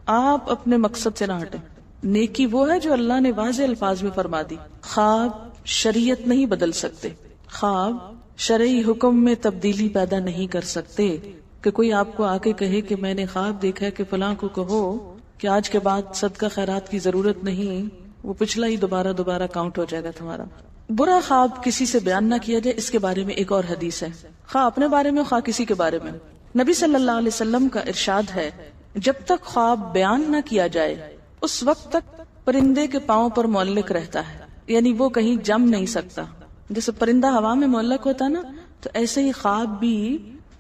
آپ اپنے مقصد سے نہ ہٹیں۔ نیکی وہ ہے جو اللہ نے واضح الفاظ میں فرما دی۔ خواب شریعت نہیں بدل سکتے، خواب شرعی حکم میں تبدیلی پیدا نہیں کر سکتے کہ کوئی آپ کو آ کے کہے کہ میں نے خواب دیکھا ہے کہ فلاں کو کہو کہ آج کے بعد صدقہ خیرات کی ضرورت نہیں، وہ پچھلا ہی دوبارہ کاؤنٹ ہو جائے گا تمہارا۔ برا خواب کسی سے بیان نہ کیا جائے، اس کے بارے میں ایک اور حدیث ہے، خواہ اپنے بارے میں خواہ کسی کے بارے میں۔ نبی صلی اللہ علیہ وسلم کا ارشاد ہے، جب تک خواب بیان نہ کیا جائے اس وقت تک پرندے کے پاؤں پر معلق رہتا ہے، یعنی وہ کہیں جم نہیں سکتا۔ جیسے پرندہ ہوا میں معلق ہوتا ہے نا، تو ایسے ہی خواب بھی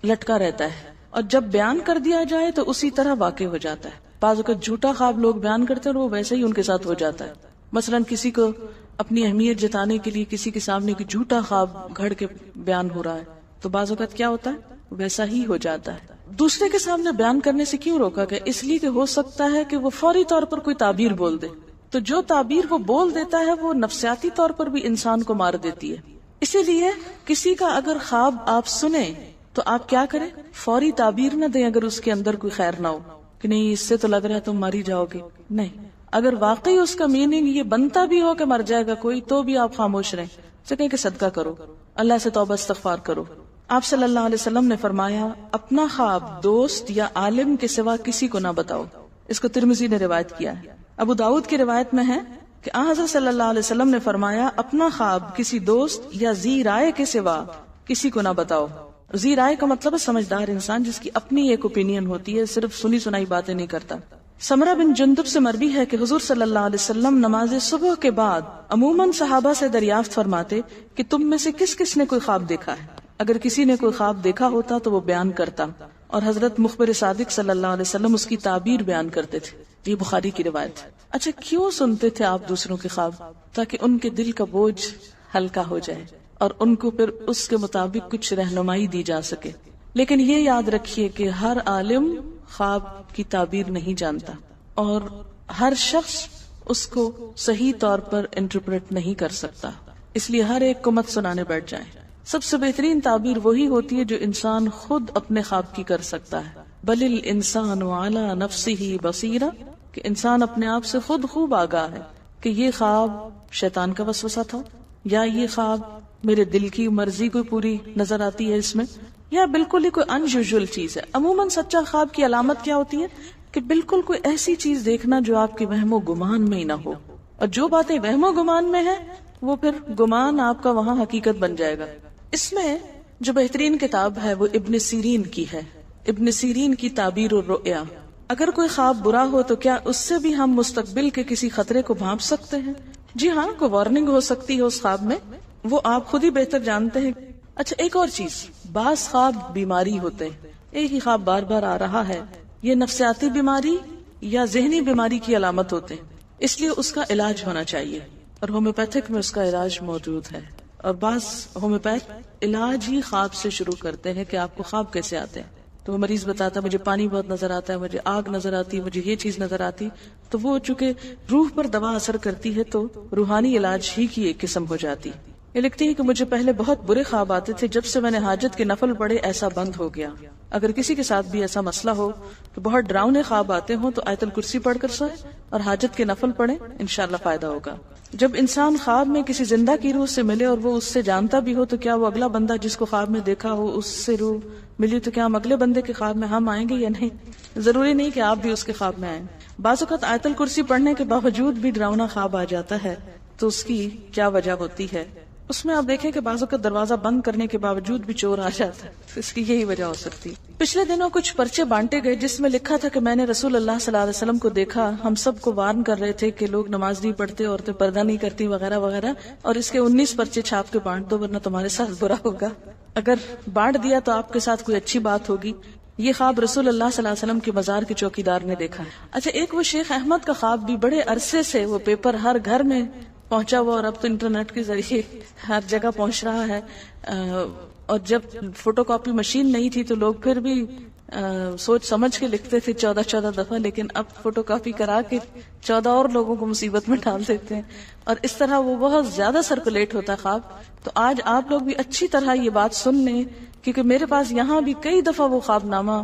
لٹکا رہتا ہے، اور جب بیان کر دیا جائے تو اسی طرح واقع ہو جاتا ہے۔ بعض اوقات جھوٹا خواب لوگ بیان کرتے ہیں اور وہ ویسے ہی ان کے ساتھ ہو جاتا ہے۔ مثلاً کسی کو اپنی اہمیت جتانے کے لیے کسی کے سامنے کی جھوٹا خواب گھڑ کے بیان ہو رہا ہے، تو بعض اوقات کیا ہوتا ہے، ویسا ہی ہو جاتا ہے۔ دوسرے کے سامنے بیان کرنے سے کیوں روکا گیا؟ اس لیے کہ ہو سکتا ہے کہ وہ فوری طور پر کوئی تعبیر بول دے، تو جو تعبیر وہ بول دیتا ہے وہ نفسیاتی طور پر بھی انسان کو مار دیتی ہے۔ اسی لیے کسی کا اگر خواب آپ سنیں تو آپ کیا کریں، فوری تعبیر نہ دیں اگر اس کے اندر کوئی خیر نہ ہو، کہ نہیں اس سے تو لگ رہا ہے تم ماری جاؤ گے۔ نہیں، اگر واقعی اس کا میننگ یہ بنتا بھی ہو کہ مر جائے گا کوئی، تو بھی آپ خاموش رہیں، سے کہیں کہ صدقہ کرو، اللہ سے توبہ استغفار کرو۔ آپ صلی اللہ علیہ وسلم نے فرمایا، اپنا خواب دوست یا عالم کے سوا کسی کو نہ بتاؤ۔ اس کو ترمذی نے روایت کیا ہے۔ ابو داؤد کی روایت میں ہے کہ حضرت صلی اللہ علیہ وسلم نے فرمایا، اپنا خواب کسی دوست یا ذی رائے کے سوا کسی کو نہ بتاؤ۔ ذی رائے کا مطلب ہے سمجھدار انسان جس کی اپنی ایک اوپینین ہوتی ہے، صرف سنی سنائی باتیں نہیں کرتا۔ سمرہ بن جندب سے مروی ہے کہ حضور صلی اللہ علیہ وسلم نماز صبح کے بعد عموماً صحابہ سے دریافت فرماتے کہ تم میں سے کس کس نے کوئی خواب دیکھا ہے۔ اگر کسی نے کوئی خواب دیکھا ہوتا تو وہ بیان کرتا، اور حضرت مخبر صادق صلی اللہ علیہ وسلم اس کی تعبیر بیان کرتے تھے۔ یہ بخاری کی روایت ہے۔ اچھا، کیوں سنتے تھے آپ دوسروں کے خواب؟ تاکہ ان کے دل کا بوجھ ہلکا ہو جائے اور ان کو پھر اس کے مطابق کچھ رہنمائی دی جا سکے۔ لیکن یہ یاد رکھیے کہ ہر عالم خواب کی تعبیر نہیں جانتا، اور ہر شخص اس کو صحیح طور پر انٹرپریٹ نہیں کر سکتا، اس لیے ہر ایک کو مت سنانے بیٹھ جائیں۔ سب سے بہترین تعبیر وہی ہوتی ہے جو انسان خود اپنے خواب کی کر سکتا ہے۔ بل الانسان علی نفسہ بصیرہ، کہ انسان اپنے آپ سے خود خوب آگاہ ہے کہ یہ خواب شیطان کا وسوسہ تھا، یا یہ خواب میرے دل کی مرضی کو پوری نظر آتی ہے اس میں، یا بالکل ہی کوئی ان یوزول چیز ہے۔ عموماً سچا خواب کی علامت کیا ہوتی ہے کہ بالکل کوئی ایسی چیز دیکھنا جو آپ کے وہم و گمان میں ہی نہ ہو، اور جو باتیں وہم و گمان میں ہیں وہ پھر گمان آپ کا وہاں حقیقت بن جائے گا۔ اس میں جو بہترین کتاب ہے وہ ابن سیرین کی ہے، ابن سیرین کی تعبیر الرؤیا۔ اگر کوئی خواب برا ہو تو کیا اس سے بھی ہم مستقبل کے کسی خطرے کو بھانپ سکتے ہیں؟ جی ہاں، کوئی وارننگ ہو سکتی ہے اس خواب میں، وہ آپ خود ہی بہتر جانتے ہیں۔ اچھا، ایک اور چیز، بعض خواب بیماری ہوتے ہیں، ایک ہی خواب بار بار آ رہا ہے، یہ نفسیاتی بیماری یا ذہنی بیماری کی علامت ہوتے ہیں، اس لیے اس کا علاج ہونا چاہیے، اور ہومیوپیتھک میں اس کا علاج موجود ہے۔ اور بعض ہومیوپیتھ علاج ہی خواب سے شروع کرتے ہیں کہ آپ کو خواب کیسے آتے ہیں، تو وہ مریض بتاتا ہے مجھے پانی بہت نظر آتا ہے، مجھے آگ نظر آتی ہے، مجھے یہ چیز نظر آتی، تو وہ چونکہ روح پر دوا اثر کرتی ہے تو روحانی علاج ہی کی ایک قسم ہو جاتی۔ یہ لکھتی ہے کہ مجھے پہلے بہت برے خواب آتے تھے، جب سے میں نے حاجت کے نفل پڑھے ایسا بند ہو گیا۔ اگر کسی کے ساتھ بھی ایسا مسئلہ ہو کہ بہت ڈراؤنے خواب آتے ہوں تو آیت الکرسی پڑھ کر سوئے اور حاجت کے نفل پڑھیں، انشاءاللہ فائدہ ہوگا۔ جب انسان خواب میں کسی زندہ کی روح سے ملے اور وہ اس سے جانتا بھی ہو تو کیا وہ اگلا بندہ جس کو خواب میں دیکھا ہو اس سے روح ملی تو کیا ہم اگلے بندے کے خواب میں ہم آئیں گے یا نہیں؟ ضروری نہیں کہ آپ بھی اس کے خواب میں آئیں۔ بعض اوقات آیت الکرسی پڑھنے کے باوجود بھی ڈراؤنا خواب آ جاتا ہے، تو اس کی کیا وجہ ہوتی ہے؟ اس میں آپ دیکھیں کہ بعض اوقات دروازہ بند کرنے کے باوجود بھی چور آ جاتا ہے، اس کی یہی وجہ ہو سکتی ہے۔ پچھلے دنوں کچھ پرچے بانٹے گئے جس میں لکھا تھا کہ میں نے رسول اللہ صلی اللہ علیہ وسلم کو دیکھا، ہم سب کو وارن کر رہے تھے کہ لوگ نماز نہیں پڑھتے، عورتیں پردہ نہیں کرتی وغیرہ وغیرہ، اور اس کے 19 پرچے چھاپ کے بانٹ دو ورنہ تمہارے ساتھ برا ہوگا۔ اگر بانٹ دیا تو آپ کے ساتھ کوئی اچھی بات ہوگی۔ یہ خواب رسول اللہ صلی اللہ علیہ وسلم کے مزار کے چوکیدار نے دیکھا ہے۔ اچھا، ایک وہ شیخ احمد کا خواب بھی بڑے عرصے سے وہ پیپر ہر گھر میں پہنچا ہوا، اور اب تو انٹرنیٹ کے ذریعے ہر جگہ پہنچ رہا ہے، اور جب فوٹو کاپی مشین نہیں تھی تو لوگ پھر بھی سوچ سمجھ کے لکھتے تھے 14 دفعہ، لیکن اب فوٹو کاپی کرا کے 14 اور لوگوں کو مصیبت میں ڈال دیتے ہیں، اور اس طرح وہ بہت زیادہ سرکولیٹ ہوتا ہے خواب. تو آج آپ لوگ بھی اچھی طرح یہ بات سن لیں، کیونکہ میرے پاس یہاں بھی کئی دفعہ وہ خواب نامہ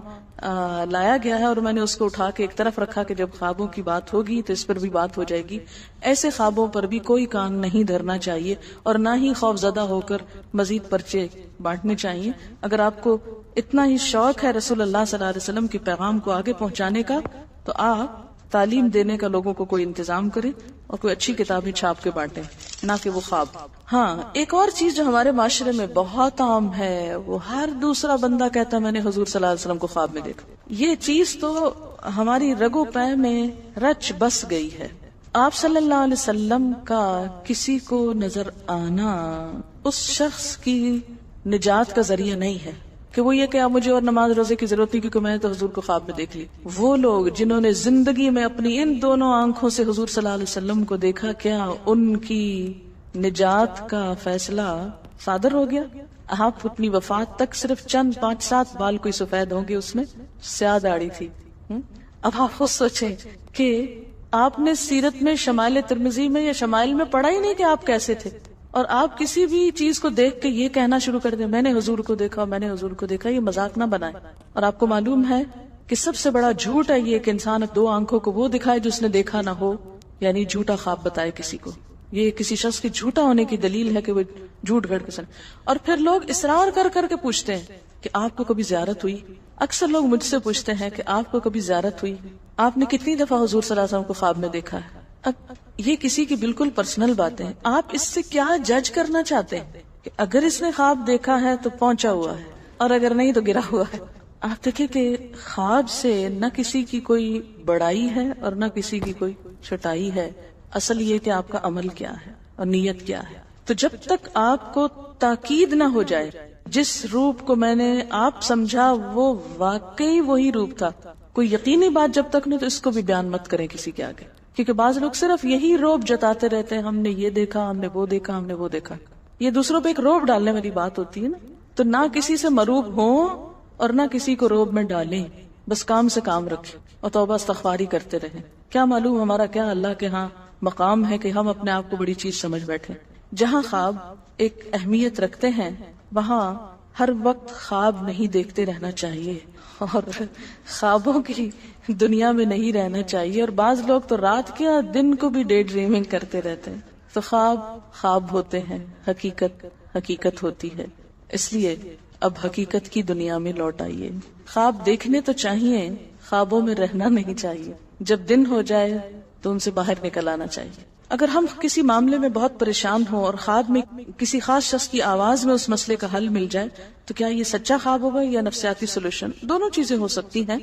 لایا گیا ہے، اور میں نے اس کو اٹھا کے ایک طرف رکھا کہ جب خوابوں کی بات ہوگی تو اس پر بھی بات ہو جائے گی. ایسے خوابوں پر بھی کوئی کان نہیں دھرنا چاہیے، اور نہ ہی خوف زدہ ہو کر مزید پرچے بانٹنے چاہیے. اگر آپ کو اتنا ہی شوق ہے رسول اللہ صلی اللہ علیہ وسلم کے پیغام کو آگے پہنچانے کا، تو آپ تعلیم دینے کا لوگوں کو کوئی انتظام کریں اور کوئی اچھی کتابیں چھاپ کے بانٹیں، نہ کہ وہ خواب. ہاں، ایک اور چیز جو ہمارے معاشرے میں بہت عام ہے، وہ ہر دوسرا بندہ کہتا ہے میں نے حضور صلی اللہ علیہ وسلم کو خواب میں دیکھا. یہ چیز تو ہماری رگو پے میں رچ بس گئی ہے. آپ صلی اللہ علیہ وسلم کا کسی کو نظر آنا اس شخص کی نجات کا ذریعہ نہیں ہے کہ وہ یہ کہ اب مجھے اور نماز روزے کی ضرورت نہیں کیونکہ میں نے تو حضور کو خواب میں دیکھ لی. وہ لوگ جنہوں نے زندگی میں اپنی ان دونوں آنکھوں سے حضور صلی اللہ علیہ وسلم کو دیکھا، کیا ان کی نجات کا فیصلہ صادر ہو گیا؟ آپ اپنی وفات تک صرف چند 5-7 بال کوئی سفید ہوں گے، اس میں سیاہ داڑھی تھی. اب آپ خود سوچیں کہ آپ نے سیرت میں شمائل ترمذی میں یا شمائل میں پڑھا ہی نہیں کہ آپ کیسے تھے، اور آپ کسی بھی چیز کو دیکھ کے یہ کہنا شروع کر دیں میں نے حضور کو دیکھا، میں نے حضور کو دیکھا. یہ مذاق نہ بنائیں. اور آپ کو معلوم ہے کہ سب سے بڑا جھوٹ ہے یہ کہ انسان 2 آنکھوں کو وہ دکھائے جو اس نے دیکھا نہ ہو، یعنی جھوٹا خواب بتائے کسی کو. یہ کسی شخص کی جھوٹا ہونے کی دلیل ہے کہ وہ جھوٹ گھڑ کے سن. اور پھر لوگ اصرار کر کر کے پوچھتے ہیں کہ آپ کو کبھی زیارت ہوئی. اکثر لوگ مجھ سے پوچھتے ہیں کہ آپ کو کبھی زیارت ہوئی، آپ نے کتنی دفعہ حضور صلی اللہ علیہ وسلم کو خواب میں دیکھا ہے. اب یہ کسی کی بالکل پرسنل باتیں ہیں. آپ اس سے کیا جج کرنا چاہتے ہیں کہ اگر اس نے خواب دیکھا ہے تو پہنچا ہوا ہے، اور اگر نہیں تو گرا ہوا ہے. آپ دیکھیں کہ خواب سے نہ کسی کی کوئی بڑائی ہے اور نہ کسی کی کوئی چھٹائی ہے. اصل یہ کہ آپ کا عمل کیا ہے اور نیت کیا ہے. تو جب تک آپ کو تاکید نہ ہو جائے جس روپ کو میں نے آپ سمجھا وہ واقعی وہی روپ تھا، کوئی یقینی بات جب تک نہیں تو اس کو بھی بیان مت کریں کسی کے آگے. کیونکہ بعض لوگ صرف یہی روب جتاتے رہتے ہیں، ہم نے یہ دیکھا، ہم نے وہ دیکھا، ہم نے وہ دیکھا. یہ دوسروں پہ ایک روب ڈالنے والی بات ہوتی ہے نا. تو نہ کسی سے مروب ہوں اور نہ کسی کو روب میں ڈالیں، بس کام سے کام رکھیں اور توبہ استغفاری کرتے رہیں. کیا معلوم ہمارا کیا اللہ کے ہاں مقام ہے کہ ہم اپنے آپ کو بڑی چیز سمجھ بیٹھے. جہاں خواب ایک اہمیت رکھتے ہیں وہاں ہر وقت خواب نہیں دیکھتے رہنا چاہیے، اور خوابوں کی دنیا میں نہیں رہنا چاہیے. اور بعض لوگ تو رات کیا دن کو بھی ڈے ڈریمنگ کرتے رہتے ہیں. تو خواب خواب ہوتے ہیں، حقیقت حقیقت ہوتی ہے. اس لیے اب حقیقت کی دنیا میں لوٹ آئیے. خواب دیکھنے تو چاہیے، خوابوں میں رہنا نہیں چاہیے. جب دن ہو جائے تو ان سے باہر نکل آنا چاہیے. اگر ہم کسی معاملے میں بہت پریشان ہوں اور خواب میں کسی خاص شخص کی آواز میں اس مسئلے کا حل مل جائے تو کیا یہ سچا خواب ہوگا یا نفسیاتی سولوشن؟ دونوں چیزیں ہو سکتی ہیں.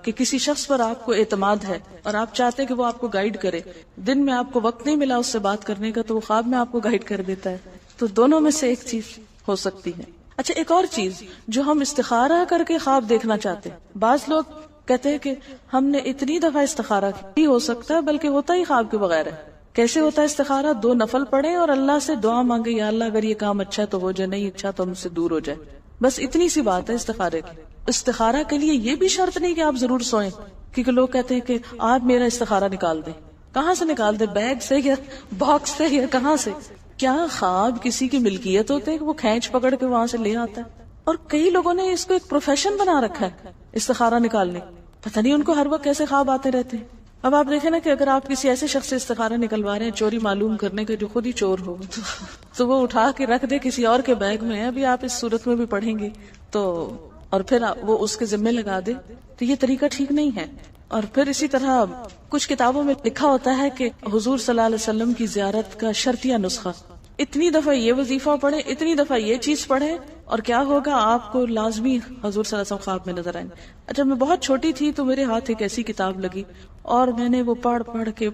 کہ کسی شخص پر آپ کو اعتماد ہے اور آپ چاہتے ہیں کہ وہ آپ کو گائیڈ کرے، دن میں آپ کو وقت نہیں ملا اس سے بات کرنے کا تو وہ خواب میں آپ کو گائیڈ کر دیتا ہے. تو دونوں میں سے ایک چیز ہو سکتی ہے. اچھا، ایک اور چیز جو ہم استخارہ کر کے خواب دیکھنا چاہتے ہیں. بعض لوگ کہتے ہیں کہ ہم نے اتنی دفعہ استخارہ کی، ہو سکتا ہے بلکہ ہوتا ہی خواب کے بغیر ہے. کیسے ہوتا ہے استخارہ؟ 2 نفل پڑھیں اور اللہ سے دعا مانگے، یا اللہ اگر یہ کام اچھا تو ہو جائے، نہیں اچھا تو ہم سے دور ہو جائے. بس اتنی سی بات ہے استخارے کی. استخارہ کے لیے یہ بھی شرط نہیں کہ آپ ضرور سوئیں، کیونکہ لوگ کہتے ہیں کہ آپ میرا استخارہ نکال دیں. کہاں سے نکال دیں؟ بیگ سے یا باکس سے یا کہاں سے؟ کیا خواب کسی کی ملکیت ہوتے ہیں کہ وہ کھینچ پکڑ کے وہاں سے لے آتا ہے؟ اور کئی لوگوں نے اس کو ایک پروفیشن بنا رکھا ہے استخارہ نکالنے. پتہ نہیں ان کو ہر وقت کیسے خواب آتے رہتے ہیں. اب آپ دیکھیں نا کہ اگر آپ کسی ایسے شخص سے استخارہ نکلوا رہے ہیں چوری معلوم کرنے کے جو خود ہی چور ہو تو وہ اٹھا کے رکھ دے کسی اور کے بیگ میں. ابھی آپ اس صورت میں بھی پڑھیں گے تو، اور پھر وہ اس کے ذمہ لگا دے تو یہ طریقہ ٹھیک نہیں ہے. اور پھر اسی طرح کچھ کتابوں میں لکھا ہوتا ہے کہ حضور صلی اللہ علیہ وسلم کی زیارت کا شرطیہ نسخہ، اتنی دفعہ یہ وظیفہ پڑھیں، اتنی دفعہ یہ چیز پڑھیں، اور کیا ہوگا آپ کو لازمی حضور صلی اللہ علیہ وسلم خواب میں نظر آئیں گے. جب میں بہت چھوٹی تھی تو میرے ہاتھ ایک ایسی کتاب لگی اور میں نے وہ پڑھ کے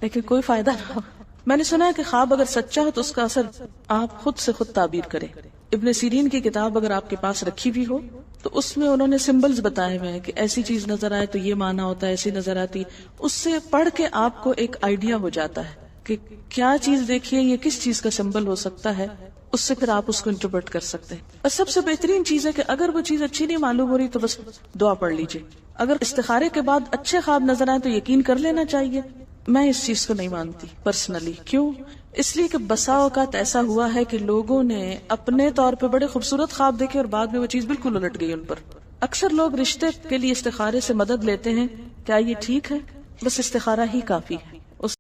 لیکن کوئی فائدہ نہ ہو. میں نے سنا ہے کہ خواب اگر سچا ہو تو اس کا اثر آپ خود سے خود تعبیر کریں. ابن سیرین کی کتاب اگر آپ کے پاس رکھی بھی ہو تو اس میں انہوں نے سمبلز بتائے ہوئے ہیں کہ ایسی چیز نظر آئے تو یہ معنی ہوتا ہے، ایسی نظر آتی. اس سے پڑھ کے آپ کو ایک آئیڈیا ہو جاتا ہے کہ کیا چیز دیکھیے، یہ کس چیز کا سمبل ہو سکتا ہے. اس سے پھر آپ اس کو انٹرپریٹ کر سکتے ہیں. اور سب سے بہترین چیز ہے کہ اگر وہ چیز اچھی نہیں معلوم ہو رہی تو بس دعا پڑھ لیجئے. اگر استخارے کے بعد اچھے خواب نظر آئے تو یقین کر لینا چاہیے. میں اس چیز کو نہیں مانتی پرسنلی. کیوں؟ اس لیے کہ بسا اوقات ایسا ہوا ہے کہ لوگوں نے اپنے طور پہ بڑے خوبصورت خواب دیکھے اور بعد میں وہ چیز بالکل الٹ گئی ان پر. اکثر لوگ رشتے کے لیے استخارے سے مدد لیتے ہیں. کیا یہ ٹھیک ہے؟ بس استخارہ ہی کافی ہے.